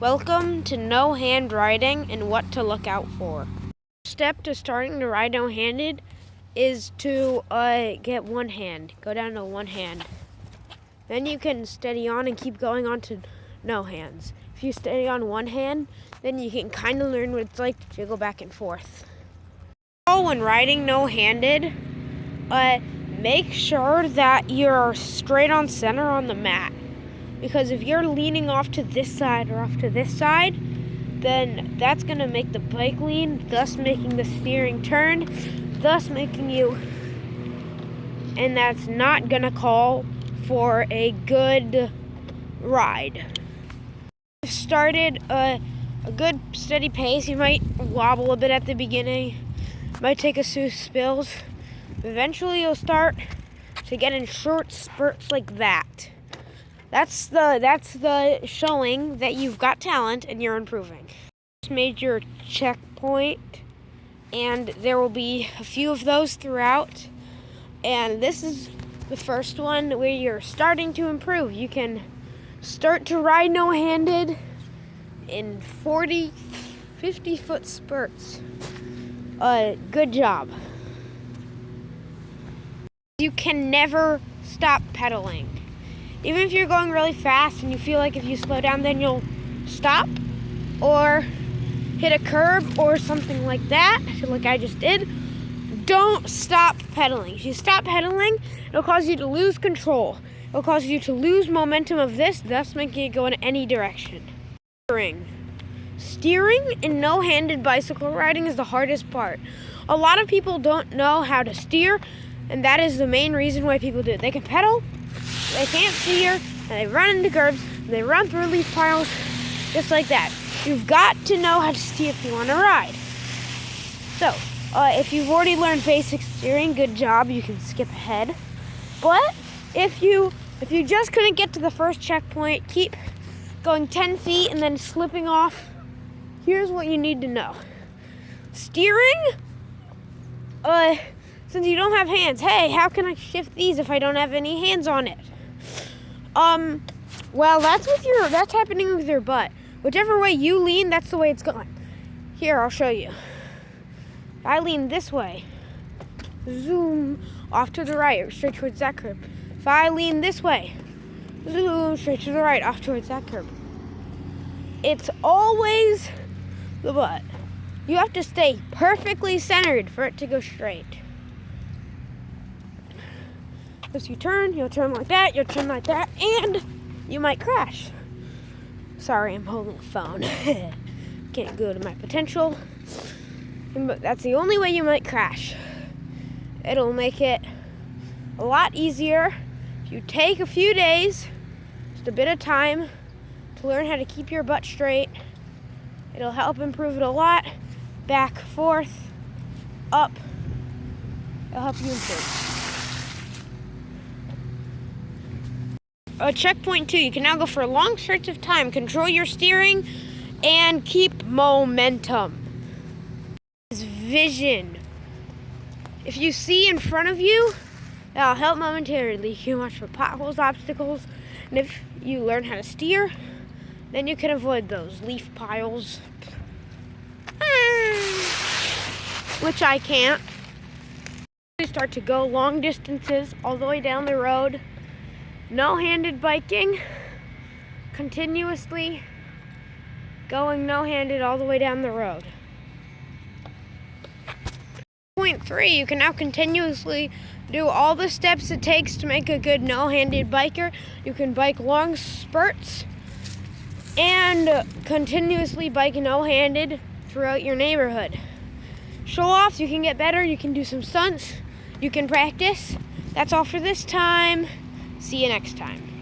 Welcome to no hand riding and what to look out for. Step to starting to ride no-handed is to get one hand. Go down to one hand. Then you can steady on and keep going on to no hands. If you steady on one hand, then you can kind of learn what it's like to jiggle back and forth. When riding no-handed, make sure that you're straight on center on the mat. Because if you're leaning off to this side or off to this side, then that's going to make the bike lean, thus making the steering turn, thus making you, and that's not going to call for a good ride. If you started a good steady pace, you might wobble a bit at the beginning, might take a few spills. Eventually you'll start to get in short spurts like that. That's the showing that you've got talent and you're improving. Just made your checkpoint, and there will be a few of those throughout. And this is the first one where you're starting to improve. You can start to ride no-handed in 40, 50-foot spurts. Good job. You can never stop pedaling. Even if you're going really fast and you feel like if you slow down then you'll stop or hit a curb or something like that, like I just did, don't stop pedaling. If you stop pedaling, it'll cause you to lose control. It'll cause you to lose momentum of this, thus making it go in any direction. Steering in no-handed bicycle riding is the hardest part. A lot of people don't know how to steer, and that is the main reason why people do it. They can pedal, they can't steer, and they run into curbs, and they run through leaf piles, just like that. You've got to know how to steer if you want to ride. So, if you've already learned basic steering, good job, you can skip ahead. But if you just couldn't get to the first checkpoint, keep going 10 feet and then slipping off, here's what you need to know. Steering, since you don't have hands, hey, how can I shift these if I don't have any hands on it? Well, that's happening with your butt. Whichever way you lean, that's the way it's going. Here, I'll show you. If I lean this way, zoom, off to the right, straight towards that curb. If I lean this way, zoom, straight to the right, off towards that curb. It's always the butt. You have to stay perfectly centered for it to go straight. If you turn, you'll turn like that, you'll turn like that, and you might crash. Sorry, I'm holding a phone. Can't go to my potential. But that's the only way you might crash. It'll make it a lot easier if you take a few days, just a bit of time, to learn how to keep your butt straight. It'll help improve it a lot. Back, forth, up. It'll help you improve. Checkpoint 2, you can now go for long stretches of time. Control your steering and keep momentum. Vision. If you see in front of you, that'll help momentarily. You can watch for potholes, obstacles, and if you learn how to steer, then you can avoid those leaf piles, which I can't. You start to go long distances all the way down the road. No-handed biking, continuously going no-handed all the way down the road. Point 3, you can now continuously do all the steps it takes to make a good no-handed biker. You can bike long spurts and continuously bike no-handed throughout your neighborhood. Show offs, you can get better, you can do some stunts, you can practice. That's all for this time. See you next time.